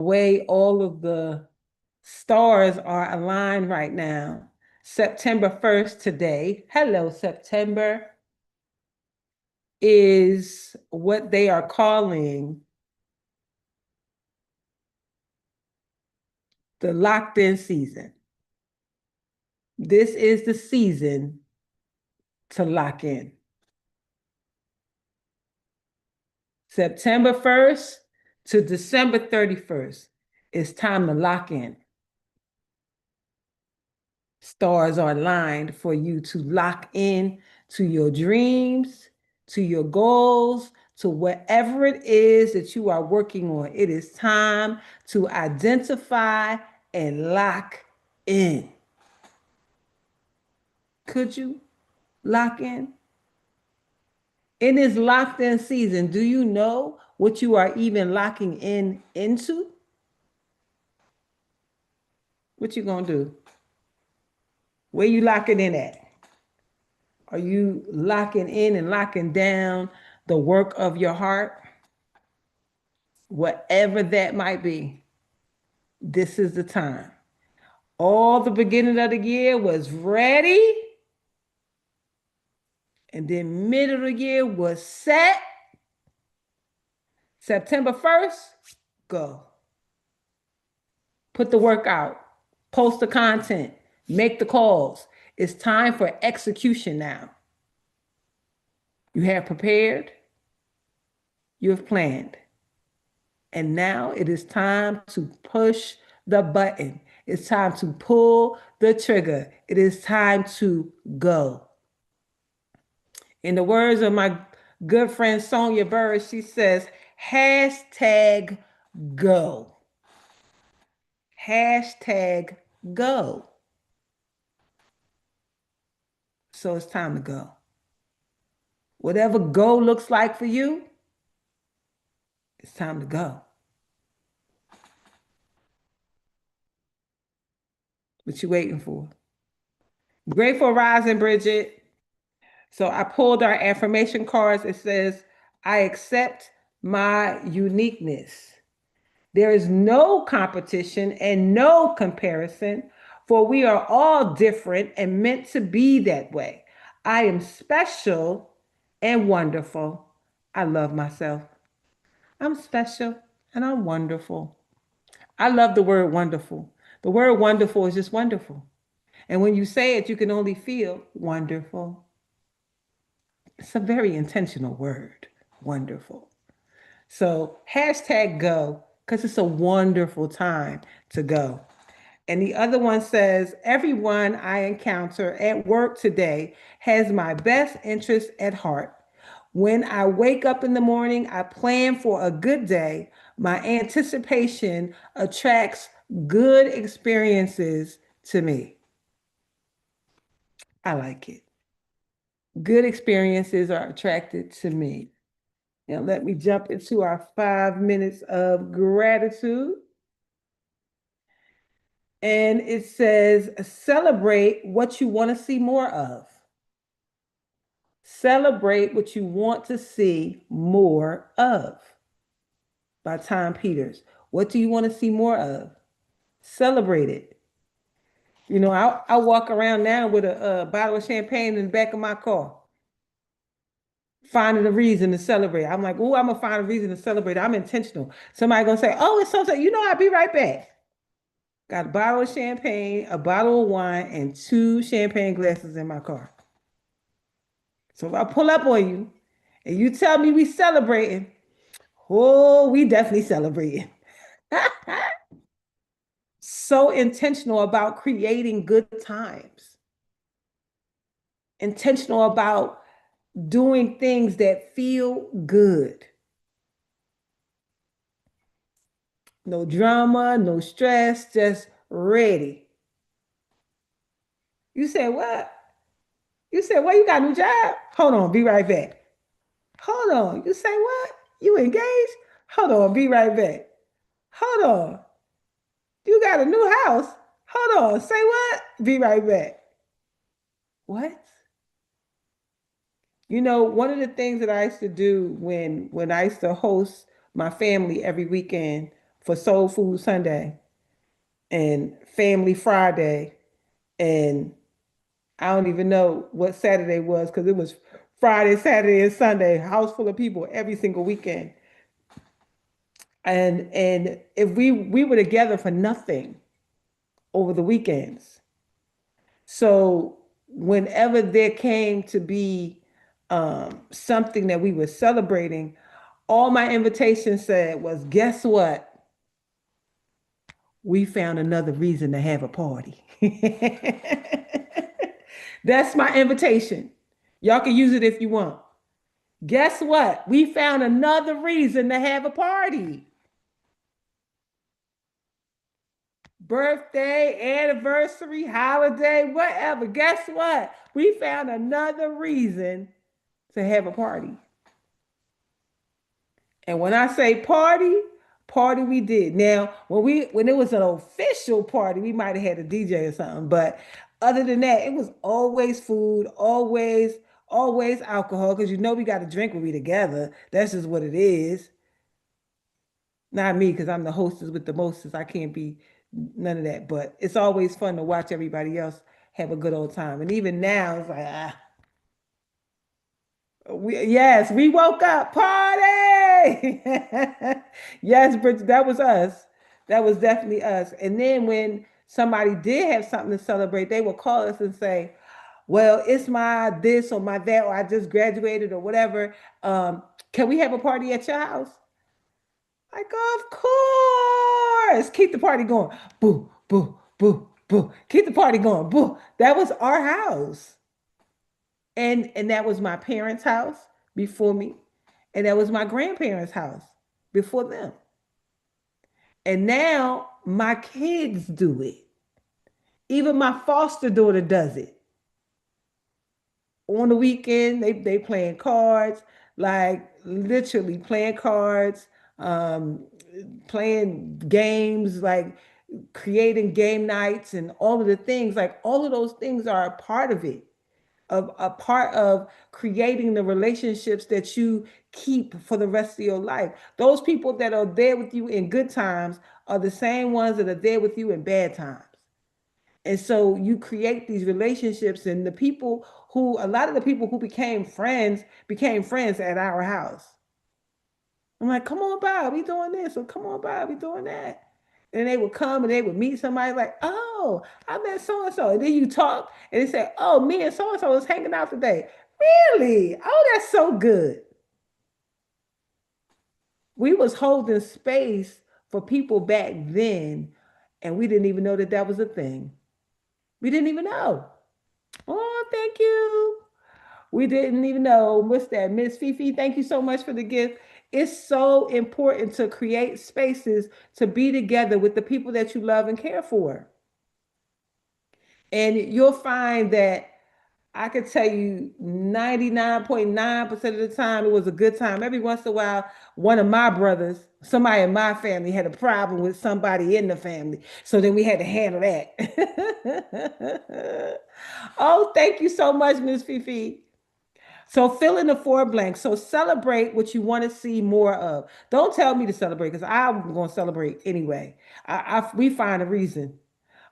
way all of the stars are aligned right now. September 1st today, hello, September, is what they are calling the locked in season. This is the season to lock in. September 1st to December 31st, it's time to lock in. Stars are aligned for you to lock in to your dreams, to your goals, to whatever it is that you are working on. It is time to identify and lock in. Could you lock in? In this locked in season, do you know what you are even locking in into? What you gonna do? Where you locking in at? Are you locking in and locking down the work of your heart? Whatever that might be, this is the time. All the beginning of the year was ready, and then middle of the year was set. September 1st, go. Put the work out, post the content, make the calls. It's time for execution now. You have prepared, you have planned. And now it is time to push the button. It's time to pull the trigger. It is time to go. In the words of my good friend Sonia Bird, she says, hashtag go. Hashtag go. So it's time to go. Whatever go looks like for you, it's time to go. What you waiting for? Grateful rising, Bridget. So I pulled our affirmation cards. It says, I accept my uniqueness. There is no competition and no comparison, for we are all different and meant to be that way. I am special and wonderful. I love myself. I'm special and I'm wonderful. I love the word wonderful. The word wonderful is just wonderful. And when you say it, you can only feel wonderful. It's a very intentional word, wonderful. So hashtag go, because it's a wonderful time to go. And the other one says, everyone I encounter at work today has my best interest at heart. When I wake up in the morning, I plan for a good day. My anticipation attracts good experiences to me. I like it. Good experiences are attracted to me. Now, let me jump into our 5 minutes of gratitude. And it says, celebrate what you want to see more of. Celebrate what you want to see more of. By Tom Peters. What do you want to see more of? Celebrate it. You know, I walk around now with a bottle of champagne in the back of my car, finding a reason to celebrate. I'm like, oh, I'm gonna find a reason to celebrate. I'm intentional. Somebody gonna say, oh, it's so, you know, I'll be right back. Got a bottle of champagne, a bottle of wine, and 2 champagne glasses in my car. So if I pull up on you and you tell me we celebrating, oh, we definitely celebrating. So intentional about creating good times, intentional about doing things that feel good. No drama, no stress, just ready. You said what? You said, well, you got a new job? Hold on, be right back. Hold on. You say what? You engaged? Hold on, be right back. Hold on. You got a new house? Hold on, say what? Be right back. What? You know, one of the things that I used to do when I used to host my family every weekend for Soul Food Sunday and Family Friday, and I don't even know what Saturday was because it was Friday, Saturday, and Sunday, house full of people every single weekend. And if we were together for nothing over the weekends. So whenever there came to be something that we were celebrating, all my invitation said was, guess what? We found another reason to have a party. That's my invitation. Y'all can use it if you want. Guess what? We found another reason to have a party. Birthday, anniversary, holiday, whatever. Guess what? We found another reason to have a party. And when I say party, party we did. Now, when it was an official party, we might have had a DJ or something. But other than that, it was always food, always alcohol, because you know we got to drink when we together. That's just what it is. Not me, because I'm the hostess with the mostest. I can't be none of that. But it's always fun to watch everybody else have a good old time. And even now, it's like, yes, we woke up, party. Yes, Bridget, that was us. That was definitely us. And then when somebody did have something to celebrate, they would call us and say, well, it's my this or my that, or I just graduated or whatever. Can we have a party at your house? Like, of course. Keep the party going. Boo, boo, boo, boo. Keep the party going. Boo. That was our house. And that was my parents' house before me. And that was my grandparents' house before them. And now my kids do it. Even my foster daughter does it. On the weekend, they playing cards, like literally playing cards, um, playing games, like creating game nights and all of the things. Like all of those things are a part of it, of a part of creating the relationships that you keep for the rest of your life. Those people that are there with you in good times are the same ones that are there with you in bad times. And so you create these relationships, and a lot of the people who became friends at our house. I'm like, come on by, we doing this, or come on by, we doing that. And they would come and they would meet somebody like, oh, I met so and so. And then you talk and they say, oh, me and so was hanging out today. Really? Oh, that's so good. We was holding space for people back then, and we didn't even know that that was a thing. We didn't even know. Oh, thank you. We didn't even know. What's that? Miss Fifi, thank you so much for the gift. It's so important to create spaces to be together with the people that you love and care for. And you'll find that I could tell you 99.9% of the time it was a good time. Every once in a while, one of my brothers, somebody in my family had a problem with somebody in the family. So then we had to handle that. Oh, thank you so much, Miss Fifi. So fill in the four blanks. So celebrate what you want to see more of. Don't tell me to celebrate because I'm going to celebrate anyway. We find a reason.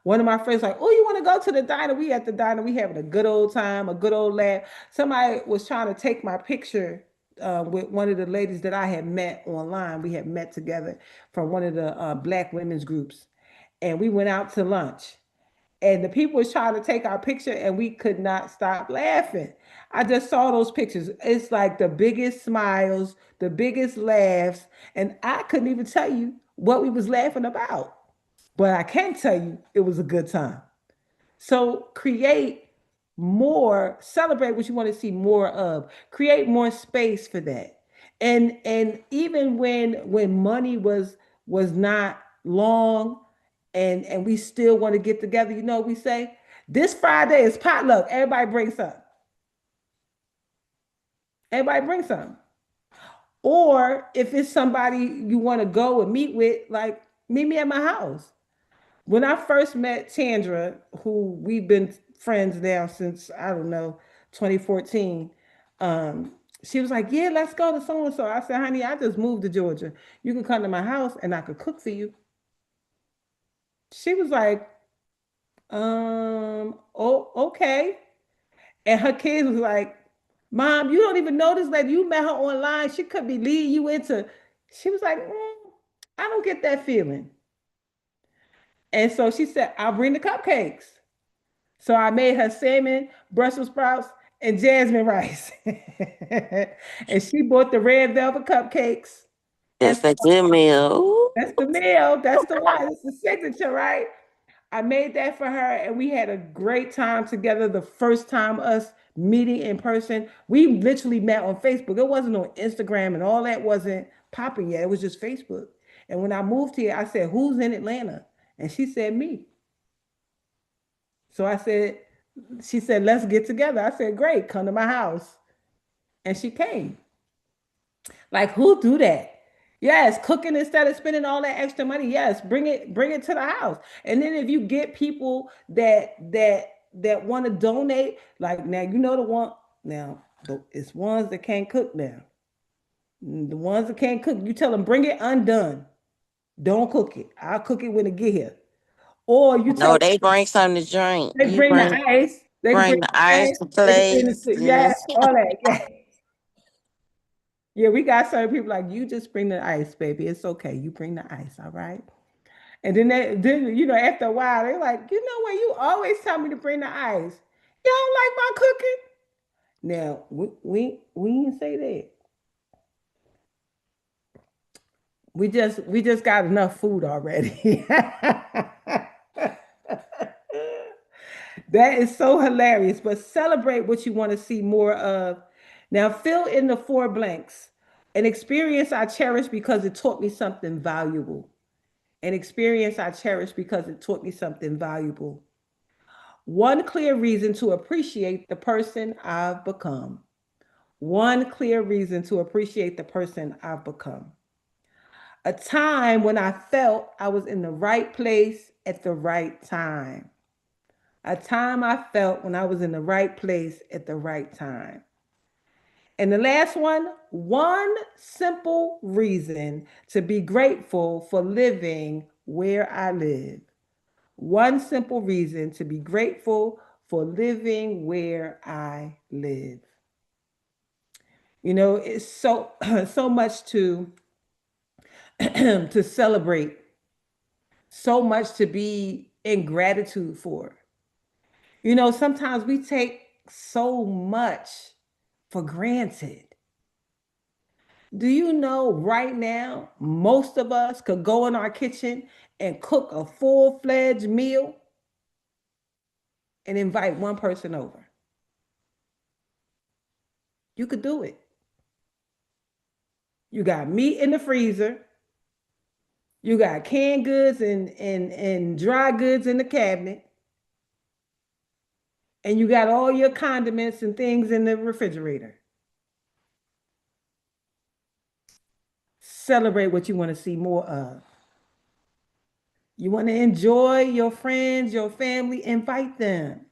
One of my friends like, oh, you want to go to the diner? We at the diner. We having a good old time, a good old laugh. Somebody was trying to take my picture with one of the ladies that I had met online. We had met together from one of the Black women's groups, and we went out to lunch. And the people was trying to take our picture, and we could not stop laughing. I just saw those pictures. It's like the biggest smiles, the biggest laughs, and I couldn't even tell you what we was laughing about. But I can tell you it was a good time. So create more, celebrate what you want to see more of. Create more space for that. And even when money was not long and we still want to get together, you know, we say, this Friday is potluck. Everybody bring something. Everybody bring something. Or if it's somebody you want to go and meet with, like meet me at my house. When I first met Tandra, who we've been friends now since, I don't know, 2014, She was like, "Yeah, let's go to so and so." I said, "Honey, I just moved to Georgia. You can come to my house and I could cook for you." She was like, oh, okay. And her kids was like, "Mom, you don't even know this lady. You met her online. She could be leading you into." She was like, "I don't get that feeling." And so she said, "I'll bring the cupcakes." So I made her salmon, Brussels sprouts, and jasmine rice. And she bought the red velvet cupcakes. And That's a good meal. Ooh. that's the meal. That's the one. It's the signature, right? I made that for her, and we had a great time together. The first time us meeting in person, we literally met on Facebook. It wasn't on Instagram, and all that wasn't popping yet. It was just Facebook. And when I moved here, I said, "Who's in Atlanta?" And she said, "Me." So I said, she said, "Let's get together." I said, "Great, come to my house." And she came. Like, who do that? Yes, cooking instead of spending all that extra money. Yes, bring it to the house. And then if you get people that want to donate, like now you know the one now, it's ones that can't cook now. The ones that can't cook, you tell them bring it undone. Don't cook it. I'll cook it when it get here. Or you tell No, they bring something to drink. they You bring the ice. They can bring bring the the ice, ice. the They can bring plates. the yeah, all that. Yeah. Yeah, we got certain people like you just bring the ice, baby. It's okay. You bring the ice, all right? And then after a while, they're like, you know what? You always tell me to bring the ice. You don't like my cooking? Now we didn't say that. We just got enough food already. That is so hilarious. But celebrate what you want to see more of. Now fill in the four blanks. An experience I cherish because it taught me something valuable. An experience I cherish because it taught me something valuable. One clear reason to appreciate the person I've become. One clear reason to appreciate the person I've become. A time when I felt I was in the right place at the right time. A time I felt when I was in the right place at the right time. And the last one simple reason to be grateful for living where I live. One simple reason to be grateful for living where I live. It's so so much to to celebrate, so much to be in gratitude for. Sometimes we take so much for granted. Do you know right now, most of us could go in our kitchen and cook a full fledged meal and invite one person over? You could do it. You got meat in the freezer. You got canned goods and dry goods in the cabinet. And you got all your condiments and things in the refrigerator. Celebrate what you want to see more of. You want to enjoy your friends, your family, invite them.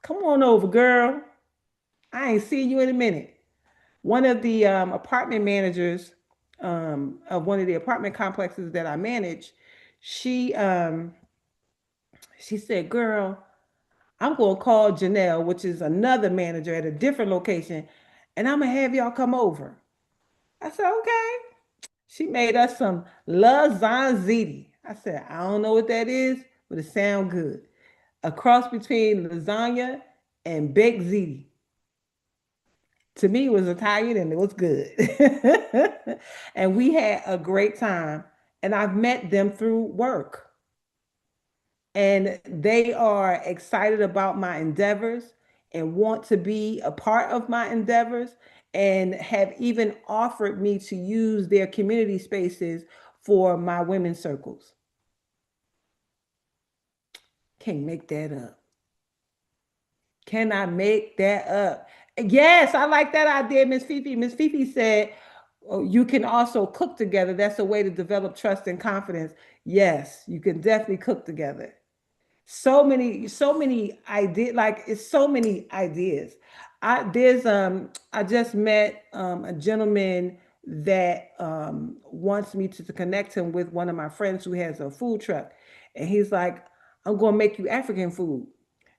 Come on over, girl. I ain't seen you in a minute. One of the apartment managers of one of the apartment complexes that I manage, she she said, "Girl, I'm gonna call Janelle, which is another manager at a different location, and I'm gonna have y'all come over." I said, "Okay." She made us some lasagna. I said, "I don't know what that is, but it sounds good. A cross between lasagna and baked ziti. To me, it was Italian and it was good." And we had a great time. And I've met them through work. And they are excited about my endeavors and want to be a part of my endeavors and have even offered me to use their community spaces for my women's circles. Can't make that up. Can I make that up? Yes, I like that idea, Miss Fifi. Miss Fifi said, "Oh, you can also cook together. That's a way to develop trust and confidence." Yes, you can definitely cook together. So many ideas. Like it's so many ideas. I just met a gentleman that wants me to connect him with one of my friends who has a food truck, and he's like, I'm gonna make you African food.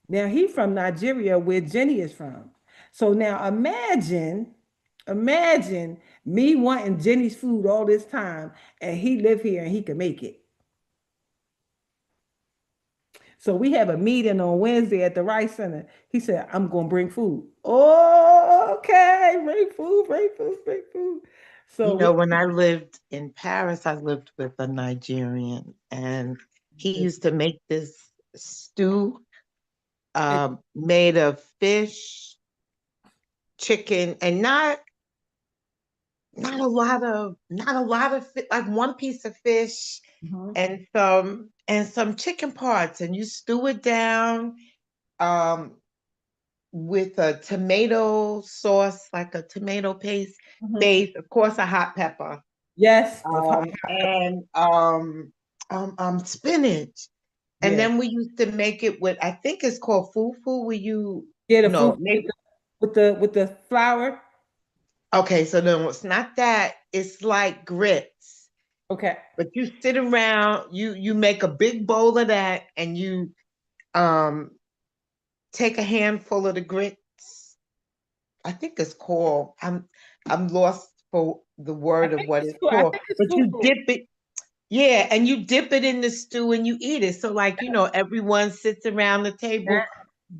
Now he from Nigeria, where Jenny is from. So now imagine me wanting Jenny's food all this time, and he live here and he can make it. So we have a meeting on Wednesday at the Rice Center. He said, I'm gonna bring food. Oh, okay, bring food, bring food, bring food. So You we know, when I lived in Paris, I lived with a Nigerian, and he used to make this stew made of fish, chicken, and not a lot of like one piece of fish Mhm, and some chicken parts, and you stew it down um with a tomato sauce, like a tomato paste mhm. base, of course, a hot pepper, Yes, the hot, and spinach. And yes. then we used to make it with, I think it's called fufu. Yeah, the No, food with maybe, the flour. okay, so no, it's not that. It's like grits. Okay. But you sit around, you make a big bowl of that, and you um take a handful of the grits. I think it's called. I'm lost for the I word of think what it's it's cool. I called. think it's But you fufu. dip it, yeah, and you dip it in the stew and you eat it. So like, everyone sits around the table.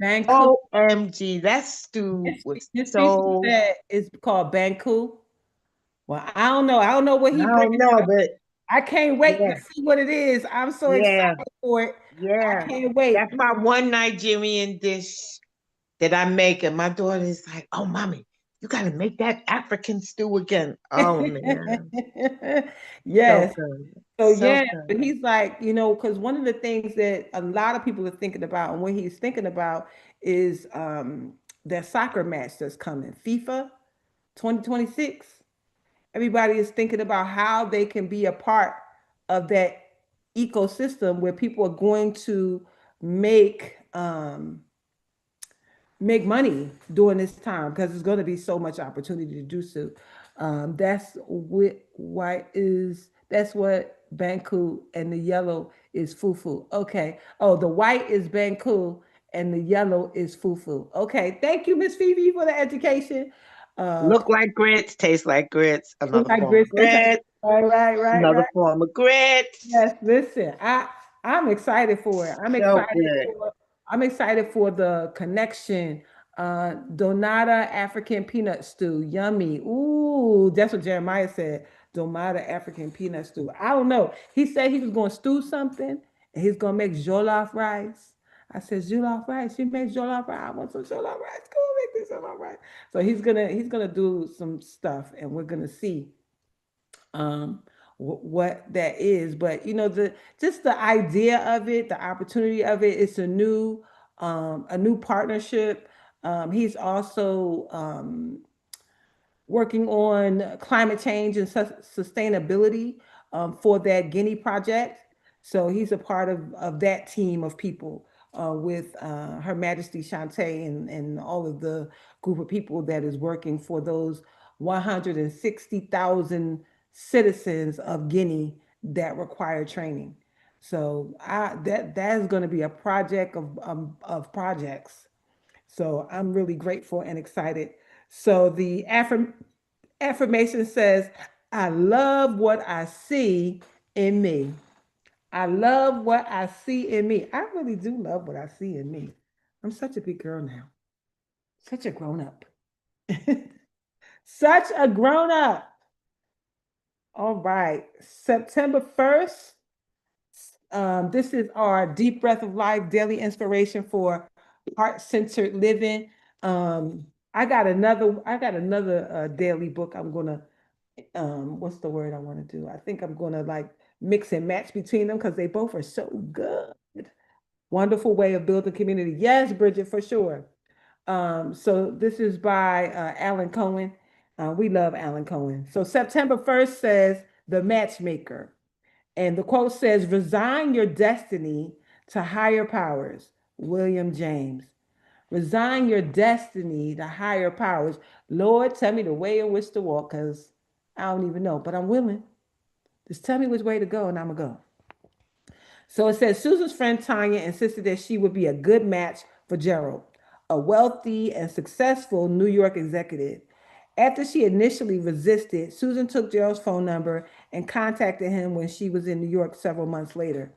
Banku. OMG, that stew was Miss Fifi so, said it's called Banku. Well, I don't know. I don't know what I he bringing. don't know, but I can't wait to yeah, see what it is. I'm so yeah, excited for it. I yeah. can't wait. That's my one Nigerian dish that I make, and my daughter is like, "Oh, mommy, you got to make that African stew again." Oh man, so Yes. good, So so yeah, but good. he's like, because one of the things that a lot of people are thinking about, and what he's thinking about is that soccer match that's coming, FIFA 2026. Everybody is thinking about how they can be a part of that ecosystem where people are going to make make money during this time because there's going to be so much opportunity to do so. That's what Banku and the yellow is fufu. Okay. Oh, the white is Banku and the yellow is fufu. Okay. Thank you, Miss Phoebe, for the education. Look like grits, taste like grits. Another Like form this. of grits. Right, right, right, Another right. form of grits. Yes, listen, I'm excited for it. So good. I'm excited for the connection. Donata African peanut stew, yummy. Ooh, that's what Jeremiah said. Donata African peanut stew. I don't know. He said he was going to stew something and he's going to make jollof rice. I said jollof rice. She makes jollof rice. I want some jollof rice. Go make this jollof rice. So he's gonna do some stuff and we're gonna see um what that is, but the just the idea of it, the opportunity of it, it's a new partnership. He's also working on climate change and sustainability for that Guinea project. So he's a part of that team of people with Her Majesty Shantae and all of the group of people that is working for those 160,000 citizens of Guinea that require training. So that is going to be a project of projects. So I'm really grateful and excited. So the affirmation says, I love what I see in me. I love what I see in me. I really do love what I see in me. I'm such a big girl now, such a grown up, such a grown up. All right, September 1st. This is our Deep Breath of Life daily inspiration for heart centered living. I got another daily book. I'm gonna what's the word I want to do? I think I'm gonna like mix and match between them because they both are so good. Wonderful way of building community. Yes, Bridget, for sure. So this is by Alan Cohen. We love Alan Cohen. So September 1st says the matchmaker. And the quote says, resign your destiny to higher powers. William James. Resign your destiny to higher powers. Lord, tell me the way in which to walk, because I don't even know, but I'm willing. Just tell me which way to go, and I'm going to go. So it says Susan's friend Tanya insisted that she would be a good match for Gerald, a wealthy and successful New York executive. After she initially resisted, Susan took Gerald's phone number and contacted him when she was in New York several months later.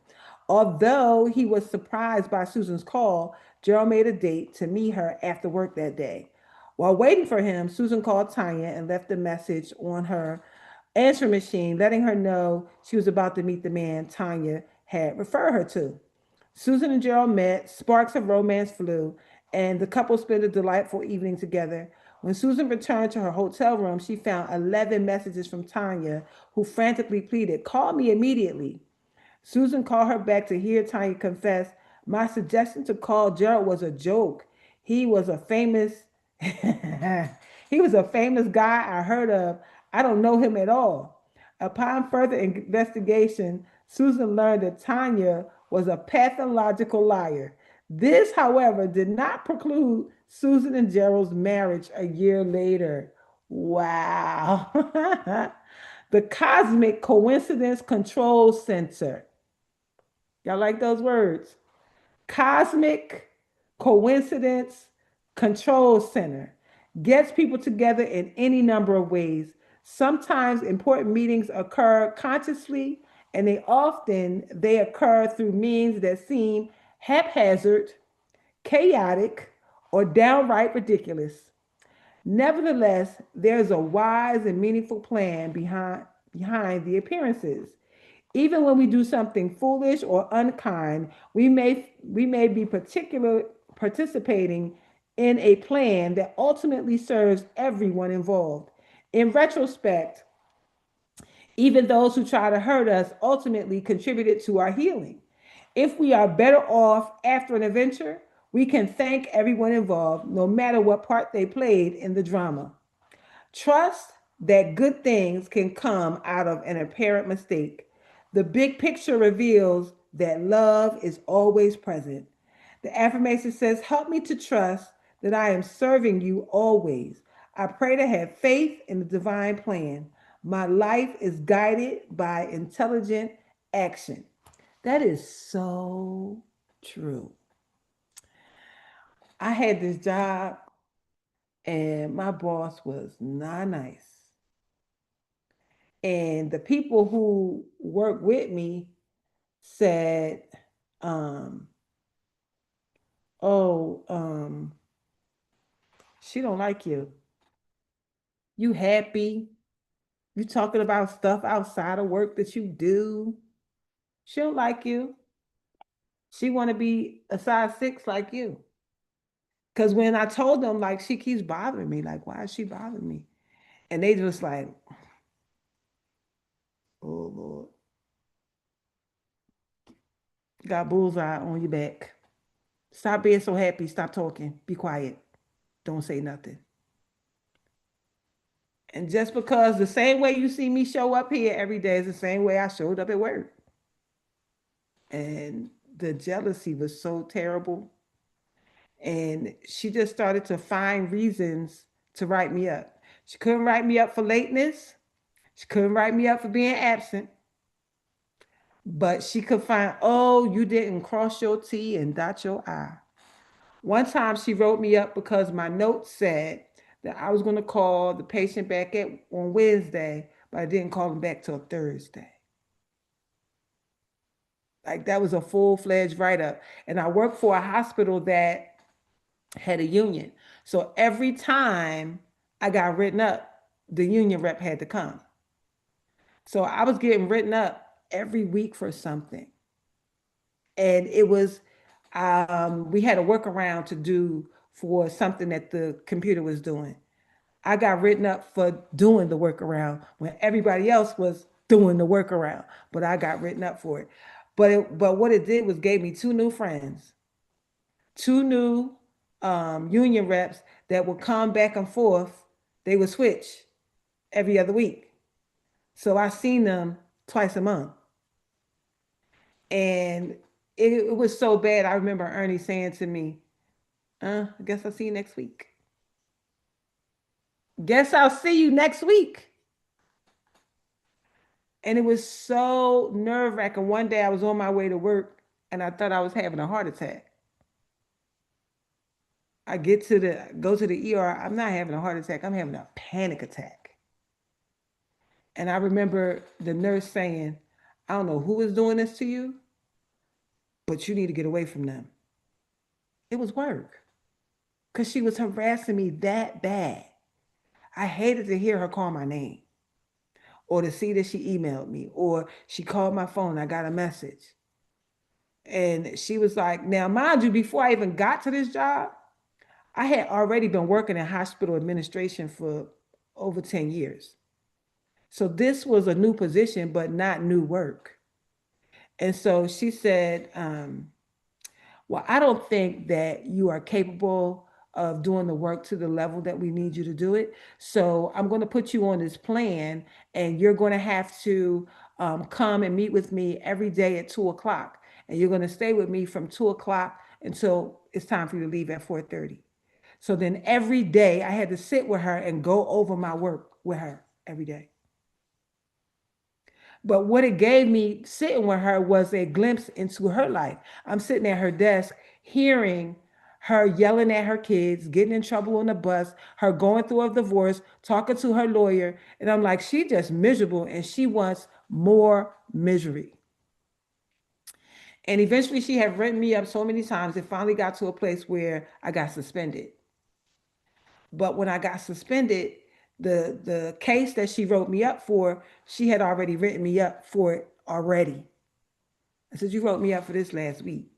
Although he was surprised by Susan's call, Gerald made a date to meet her after work that day. While waiting for him, Susan called Tanya and left a message on her answering machine, letting her know she was about to meet the man Tanya had referred her to. Susan and Gerald met, sparks of romance flew, and the couple spent a delightful evening together. When Susan returned to her hotel room, she found 11 messages from Tanya, who frantically pleaded, "Call me immediately." Susan called her back to hear Tanya confess. My suggestion to call Gerald was a joke. He was a famous he was a famous guy I heard of. I don't know him at all. Upon further investigation, Susan learned that Tanya was a pathological liar. This, however, did not preclude Susan and Gerald's marriage a year later. Wow. The Cosmic Coincidence Control Center. Y'all like those words? Cosmic Coincidence Control Center gets people together in any number of ways. Sometimes important meetings occur consciously, and they occur through means that seem haphazard, chaotic, or downright ridiculous. Nevertheless, there's a wise and meaningful plan behind the appearances. Even when we do something foolish or unkind, we may be particular participating in a plan that ultimately serves everyone involved. In retrospect, even those who try to hurt us ultimately contributed to our healing. If we are better off after an adventure, we can thank everyone involved, no matter what part they played in the drama. Trust that good things can come out of an apparent mistake. The big picture reveals that love is always present. The affirmation says, "Help me to trust that I am serving you always. I pray to have faith in the divine plan. My life is guided by intelligent action." That is so true. I had this job and my boss was not nice. And the people who work with me said, um, "Oh, she don't like you. You happy? You talking about stuff outside of work that you do. She don't like you. She want to be a size 6 like you." Because when I told them, like, she keeps bothering me, like, why is she bothering me? And they just like, "Oh Lord, got bullseye on your back. Stop being so happy. Stop talking. Be quiet. Don't say nothing." And just because the same way you see me show up here every day is the same way I showed up at work. And the jealousy was so terrible. And she just started to find reasons to write me up. She couldn't write me up for lateness. She couldn't write me up for being absent. But she could find, "Oh, you didn't cross your T and dot your I." One time she wrote me up because my notes said that I was going to call the patient back on Wednesday, but I didn't call him back till Thursday. Like, that was a full-fledged write-up. And I worked for a hospital that had a union. So every time I got written up, the union rep had to come. So I was getting written up every week for something. And it was, we had a workaround to do for something that the computer was doing. I got written up for doing the workaround when everybody else was doing the workaround, but I got written up for it. But what it did was gave me two new friends, two new union reps that would come back and forth. They would switch every other week, so I seen them twice a month, and it was so bad. I remember Ernie saying to me, I guess I'll see you next week. Guess I'll see you next week. And it was so nerve wracking. One day I was on my way to work and I thought I was having a heart attack. I go to the ER. I'm not having a heart attack. I'm having a panic attack. And I remember the nurse saying, I don't know who is doing this to you, but you need to get away from them. It was work because she was harassing me that bad. I hated to hear her call my name or to see that she emailed me or she called my phone. I got a message. And she was like, now, mind you, before I even got to this job, I had already been working in hospital administration for over 10 years. So this was a new position, but not new work. And so she said, well, I don't think that you are capable of doing the work to the level that we need you to do it. So I'm going to put you on this plan, and you're going to have to come and meet with me every day at 2 o'clock. And you're going to stay with me from 2 o'clock until it's time for you to leave at 4:30. So then every day I had to sit with her and go over my work with her every day. But what it gave me sitting with her was a glimpse into her life. I'm sitting at her desk hearing her yelling at her kids, getting in trouble on the bus, her going through a divorce, talking to her lawyer. And I'm like, she just miserable and she wants more misery. And eventually she had written me up so many times, it finally got to a place where I got suspended. But when I got suspended, the case that she wrote me up for, she had already written me up for it already. I said, you wrote me up for this last week.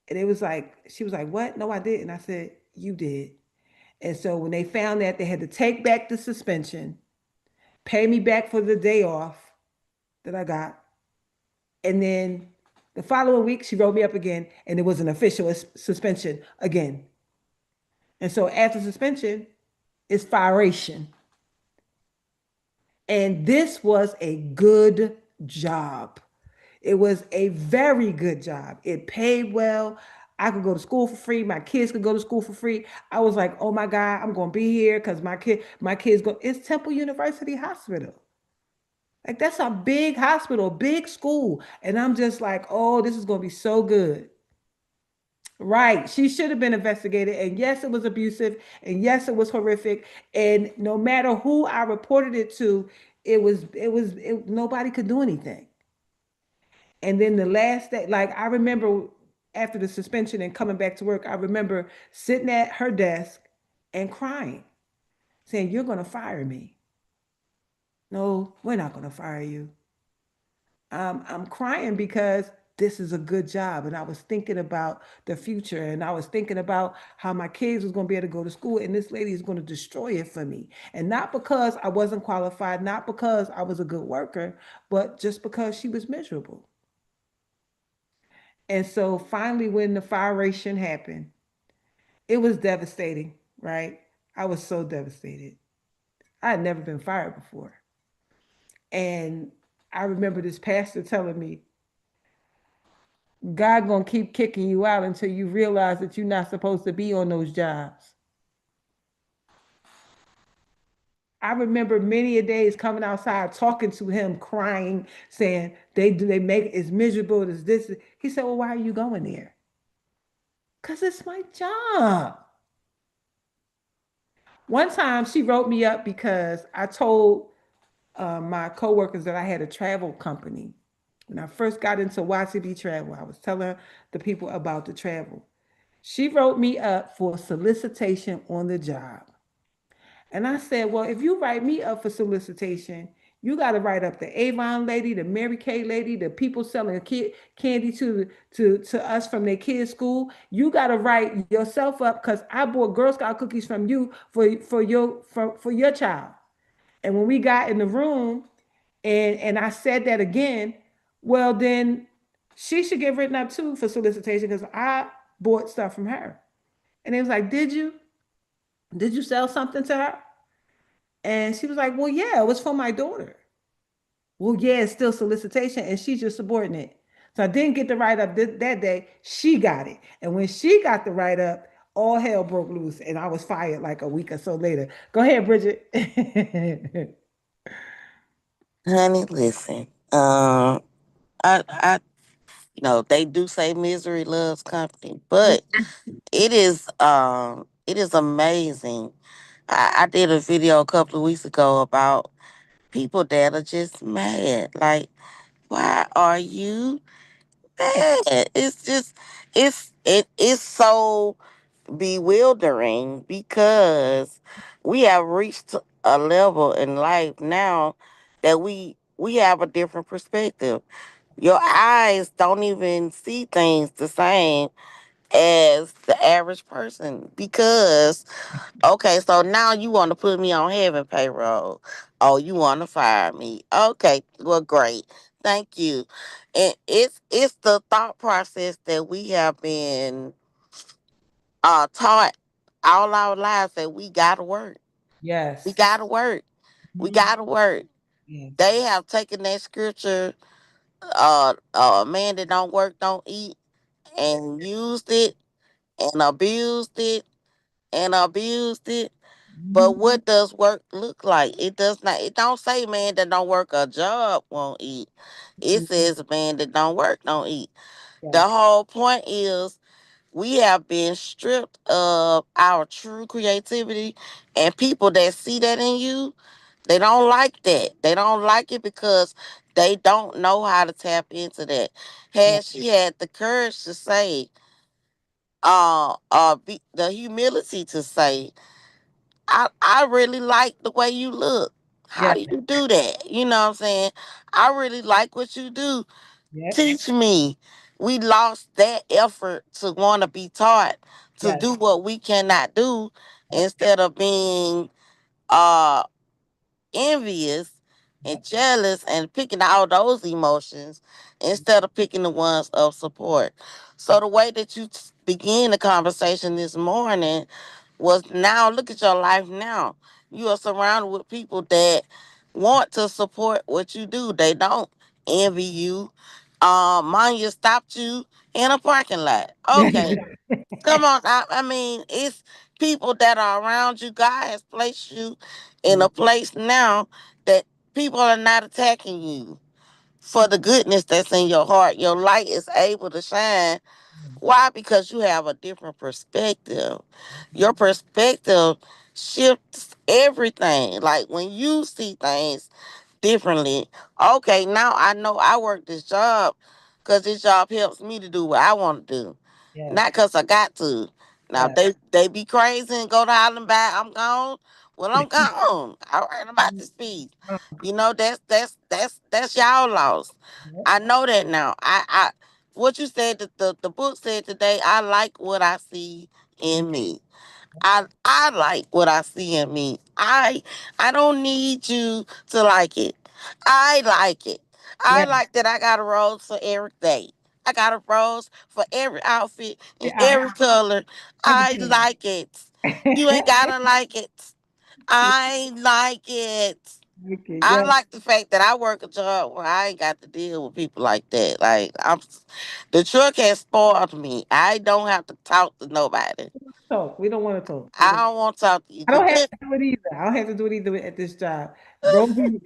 And it was like, she was like, what? No, I didn't. I said, you did. And so when they found that, they had to take back the suspension, pay me back for the day off that I got. And then the following week, she wrote me up again, and it was an official suspension again. And so after suspension, it's firation. And this was a good job. It was a very good job. It paid well. I could go to school for free. My kids could go to school for free. I was like, oh my God, I'm gonna be here because my kids go. It's Temple University Hospital. Like that's a big hospital, big school. And I'm just like, oh, this is gonna be so good. Right. She should have been investigated. And yes, it was abusive. And yes, it was horrific. And no matter who I reported it to, nobody could do anything. And then the last day, like I remember after the suspension and coming back to work, I remember sitting at her desk and crying, saying, you're going to fire me. No, we're not going to fire you. I'm crying because this is a good job. And I was thinking about the future and I was thinking about how my kids was going to be able to go to school and this lady is going to destroy it for me. And not because I wasn't qualified, not because I was a good worker, but just because she was miserable. And so finally, when the firation happened, it was devastating, right? I was so devastated. I had never been fired before. And I remember this pastor telling me, God gonna keep kicking you out until you realize that you're not supposed to be on those jobs. I remember many a days coming outside talking to him, crying, saying they make it as miserable as this. He said, well, why are you going there? Because it's my job. One time she wrote me up because I told my coworkers that I had a travel company. When I first got into YCB Travel, I was telling the people about the travel. She wrote me up for solicitation on the job. And I said, well, if you write me up for solicitation, you got to write up the Avon lady, the Mary Kay lady, the people selling candy to us from their kids' school. You got to write yourself up because I bought Girl Scout cookies from you for your child. And when we got in the room and I said that again, well, then she should get written up too for solicitation because I bought stuff from her. And it was like, did you? Did you sell something to her? And she was like, well, yeah, it was for my daughter. Well, yeah, it's still solicitation and she's your subordinate. So I didn't get the write up that day. She got it. And when she got the write up, all hell broke loose and I was fired like a week or so later. Go ahead, Bridget. Honey, listen. I, they do say misery loves company, but it is amazing. I did a video a couple of weeks ago about people that are just mad. Like, why are you mad? It's just, it is so bewildering because we have reached a level in life now that we have a different perspective. Your eyes don't even see things the same as the average person because okay, so now you want to put me on heaven payroll. Oh, you want to fire me. Okay, well great. Thank you. And it's the thought process that we have been taught all our lives that we gotta work. We Yes. gotta work. We Mhm. gotta work. Yes. They have taken that scripture, a man that don't work don't eat, and used it and abused it and abused it. But Mhm. what does work look like? It does not. It don't say man that don't work a job won't eat. It says man that don't work don't eat. The Yes. whole point is we have been stripped of our true creativity, and people that see that in you, they don't like that. They don't like it because they don't know how to tap into that. Yes. Had she had the courage to say, the humility to say, I really like the way you look. How Yes. do you do that? You know what I'm saying? I really like what you do. Yep. Teach me. We lost that effort to want to be taught to Yes. do what we cannot do Yep. instead of being uh envious and Yep. jealous and picking all those emotions instead of picking the ones of support. So the way that you begin the conversation this morning was now look at your life now. You are surrounded with people that want to support what you do. They don't envy you. Manya stopped you in a parking lot. Okay. Come on. I mean, it's people that are around you. God has placed you in a place now that people are not attacking you for the goodness that's in your heart. Your light is able to shine. Why? Because you have a different perspective. Your perspective shifts everything. Like when you see things differently. Okay, now I know I work this job because this job helps me to do what I want to do, Yes. not because I got to. Now Yes. they be crazy and go to Island back. I'm gone. Well, I'm gone. All right, I'm about to speak. You know that's y'all loss. Yep. I know that now. I what you said that the book said today. I like what I see in me. I like what I see in me. I don't need you to like it. I like it. I Yes. like that I got a rose for every day. I got a rose for every outfit in I every color. I understand. like it. You ain't gotta like it. I like it. Okay. I Yes. like the fact that I work a job where I ain't got to deal with people like that. Like the truck has spoiled me. I don't have to talk to nobody. Talk. We don't want to talk. We I don't. don't want to talk to you. I The don't have good. to do it either. I don't have to do it either at this job.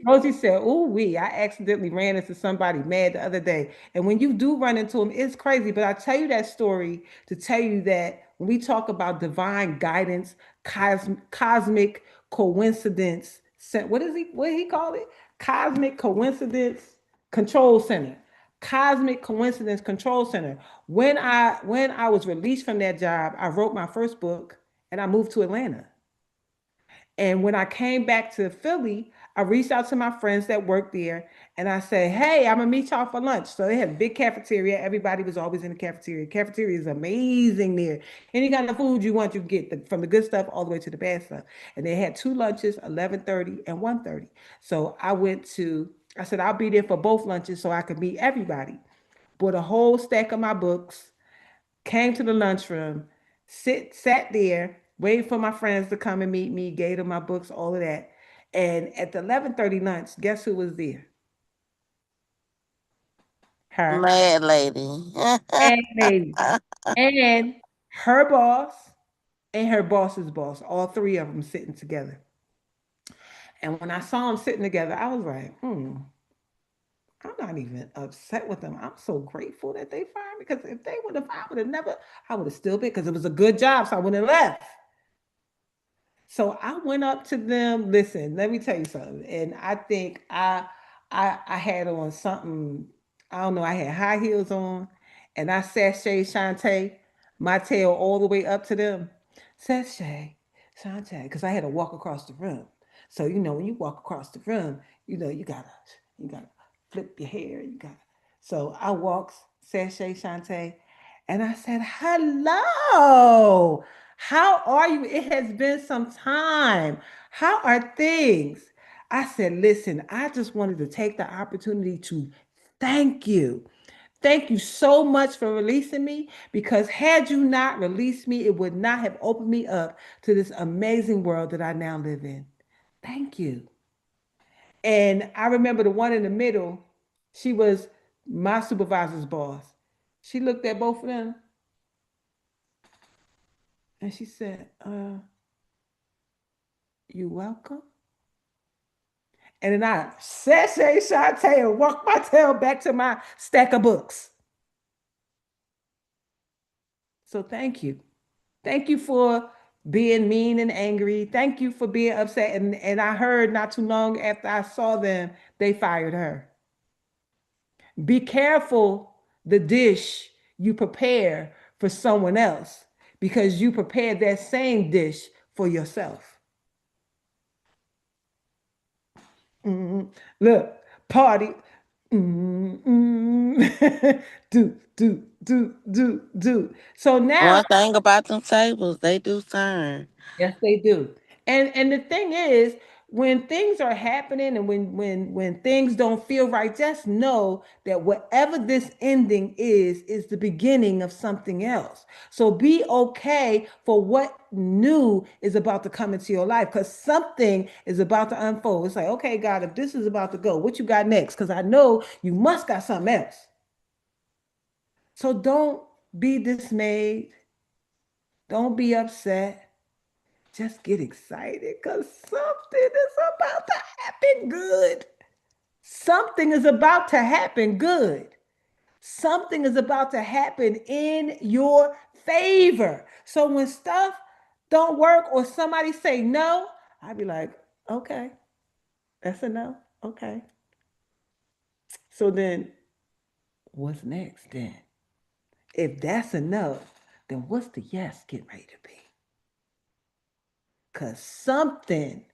Rosie said, "Ooh, I accidentally ran into somebody mad the other day." And when you do run into them, it's crazy. But I tell you that story to tell you that when we talk about divine guidance, cosmic coincidence, what is he? What did he call it? Cosmic coincidence control center. Cosmic coincidence control center. When I was released from that job, I wrote my first book and I moved to Atlanta. And when I came back to Philly, I reached out to my friends that worked there and I said, "Hey, I'm gonna meet y'all for lunch." So they had a big cafeteria. Everybody was always in the cafeteria. Cafeteria is amazing there. Any kind of food you want, you can get from the good stuff all the way to the bad stuff. And they had two lunches, 11:30 and 1:30. So I said, I'll be there for both lunches so I could meet everybody. Bought a whole stack of my books, came to the lunchroom, sat there, waited for my friends to come and meet me, gave them my books, all of that. And at the 11:30 lunch, guess who was there? Her. Mad lady. And lady. And her boss. and her boss's boss, all three of them sitting together. And when I saw them sitting together, I was like, I'm not even upset with them. I'm so grateful that they fired me because if they would have, I would have never, I would have still been because it was a good job, so I wouldn't have left. So I went up to them. Listen, let me tell you something. And I think I had on something. I don't know. I had high heels on, and I sashay Shantae my tail all the way up to them. Sashay Shantae, because I had to walk across the room. So when you walk across the room, you gotta flip your hair. You gotta. So I walked sashay Shantae, and I said, "Hello. How are you? It has been some time. How are things?" I said, "Listen, I just wanted to take the opportunity to thank you. Thank you so much for releasing me because had you not released me, it would not have opened me up to this amazing world that I now live in. Thank you." And I remember the one in the middle, she was my supervisor's boss. She looked at both of them and she said, "You welcome." And then I sashay Shantae and walked my tail back to my stack of books. So thank you. Thank you for being mean and angry. Thank you for being upset. And I heard not too long after I saw them, they fired her. Be careful the dish you prepare for someone else because you prepared that same dish for yourself. Mm, look, party. Do. So now, One thing about them tables, they do turn. yes, they do. And the thing is, when things are happening and when things don't feel right, just know that whatever this ending is the beginning of something else. So be okay for what new is about to come into your life because something is about to unfold. It's like, okay, God, if this is about to go, what you got next? Because I know you must got something else. So don't be dismayed. Don't be upset. Just get excited because something is about to happen good. Something is about to happen good. Something is about to happen in your favor. So when stuff don't work or somebody say no, I'd be like, okay, that's a no. Okay. So then what's next then? If that's a no, then what's the yes get ready to be? Because something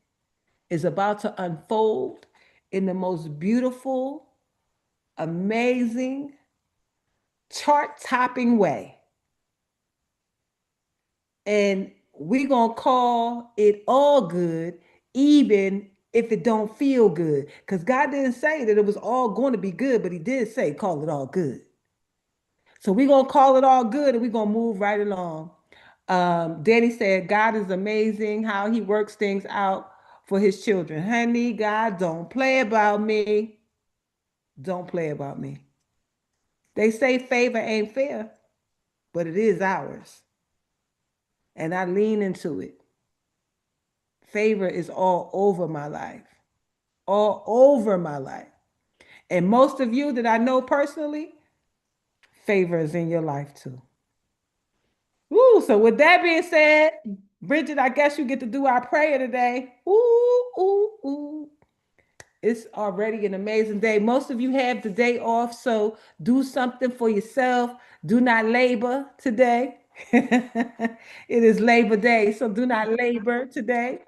is about to unfold in the most beautiful, amazing, chart topping way. And we going to call it all good, even if it don't feel good. Because God didn't say that it was all going to be good, but he did say call it all good. So we going to call it all good and we going to move right along. Danny said, God is amazing how he works things out for his children. Honey, God, don't play about me. Don't play about me. They say favor ain't fair, but it is ours. And I lean into it. Favor is all over my life, all over my life. And most of you that I know personally, favor is in your life too. Woo, so with that being said, Bridget, I guess you get to do our prayer today. Ooh. It's already an amazing day. Most of you have the day off, so do something for yourself. Do not labor today. It is Labor Day, so do not labor today.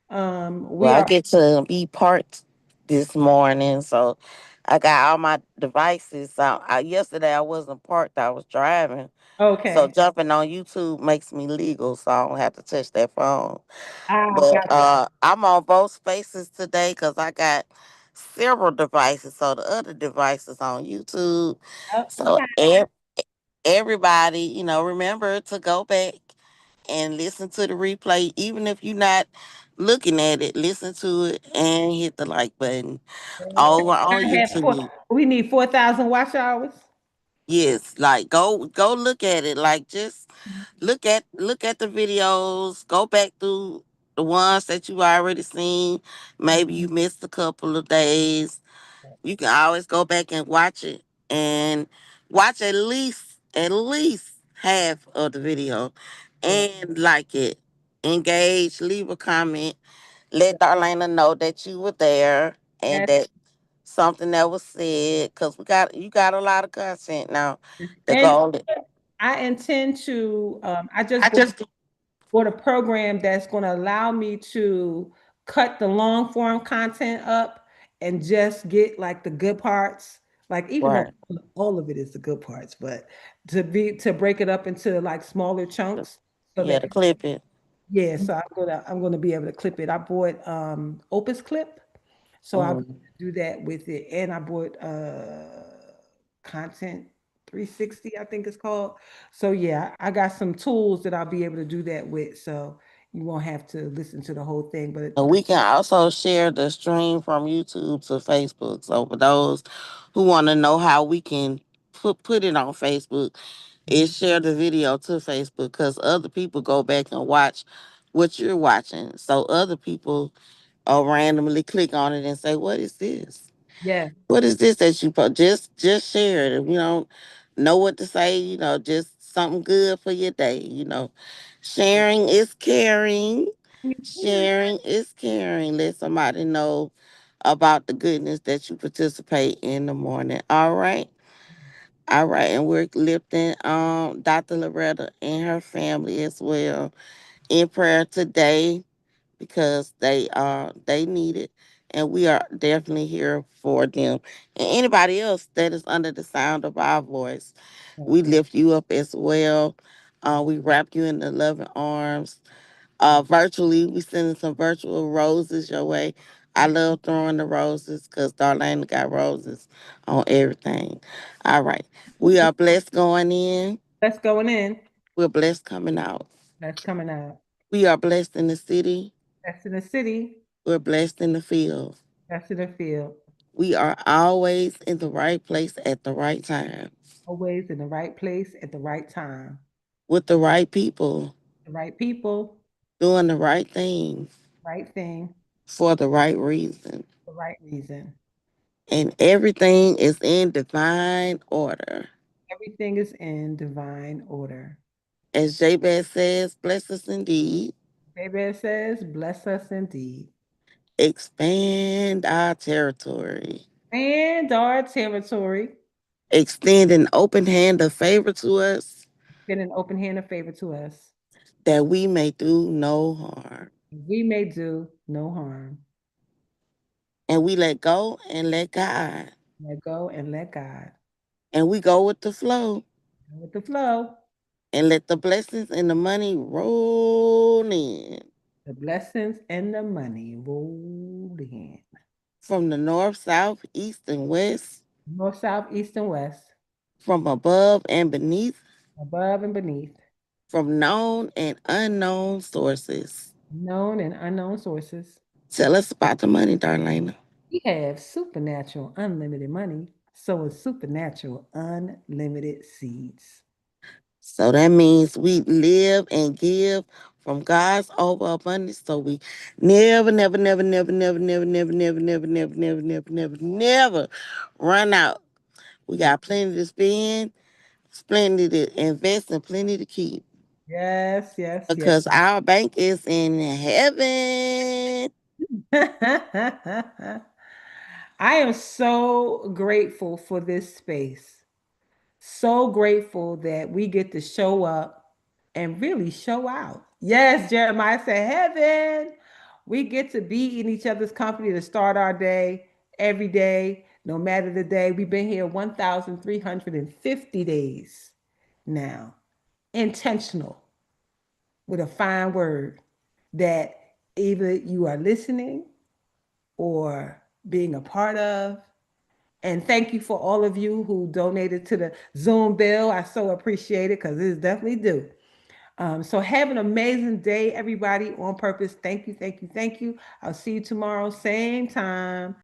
Well, We I are get to be parked this morning, so I got all my devices. Yesterday I wasn't parked; I was driving. So okay. jumping on YouTube makes me legal, so I don't have to touch that phone. I But got you. I'm on both spaces today because I got several devices. So the other devices on YouTube. So Okay. everybody, remember to go back and listen to the replay, even if you're not looking at it. Listen to it and hit the like button over on I have four. YouTube. We need 4,000 watch hours. Yes, like go look at it. Like just look at the videos. Go back through the ones that you already seen. Maybe you missed a couple of days. You can always go back and watch it and watch at least half of the video Yeah. and like it. Engage, leave a comment, let Darlena know that you were there and Yes. that something that was said because you got a lot of content now. The And goal I intend to, I I just just bought a program that's going to allow me to cut the long form content up and just get like the good parts. Like even though right. all of it is the good parts, but to break it up into like smaller chunks so Yeah, that to clip it. yeah, so I'm gonna be able to clip it. I bought Opus Clip, so I'll Mm. do that with it, and I bought Content 360, I think it's called. So yeah, I got some tools that I'll be able to do that with. So you won't have to listen to the whole thing, but And we can also share the stream from YouTube to Facebook. So for those who want to know how we can put it on Facebook, is share the video to Facebook because other people go back and watch what you're watching. So other people randomly click on it and say, "What is this? yeah, What is this that you put?" Just share it. If you don't know what to say, just something good for your day. Sharing is caring. Sharing is caring. Let somebody know about the goodness that you participate in the morning. All right. All right. And we're lifting Dr. Loretta and her family as well in prayer today because they need it. And we are definitely here for them. And anybody else that is under the sound of our voice, we lift you up as well. We wrap you in the loving arms. Virtually, we sending some virtual roses your way. I love throwing the roses because Darlene got roses on everything. All right. We are blessed going in. that's going in. We're blessed coming out. That's coming out. We are blessed in the city. That's in the city. We're blessed in the field. That's in the field. We are always in the right place at the right time Always in the right place at the right time. with the right people The right people, doing the right thing right thing, for the right reason. the right reason. And everything is in divine order. Everything is in divine order. As Jabez says, bless us indeed, Baby says, bless us indeed. expand our territory, And our territory, extend an open hand of favor to us get an open hand of favor to us. that we may do no harm. We may do no harm. And we let go and let God. Let go and let God. And we go with the flow Go with the flow. and let the blessings and the money roll in The blessings and the money roll in. from the north, south, east, and west, North, south, east, and west. from above and beneath, Above and beneath. from known and unknown sources. Known and unknown sources. Tell us about the money, Darlena. We have supernatural unlimited money. So is supernatural unlimited seeds. So that means we live and give from God's overabundance. So we never, never, never, never, never, never, never, never, never, never, never, never, never, never run out. We got plenty to spend, plenty to invest, and plenty to keep Yes, yes, yes. because our bank is in heaven. I am so grateful for this space. So grateful that we get to show up and really show out. Yes, Jeremiah said, heaven. We get to be in each other's company to start our day every day, no matter the day. We've been here 1,350 days now. Intentional with a fine word that either you are listening or being a part of. And thank you for all of you who donated to the Zoom bill. I so appreciate it because it is definitely due. So have an amazing day, everybody, on purpose. Thank you, thank you, thank you. I'll see you tomorrow, same time,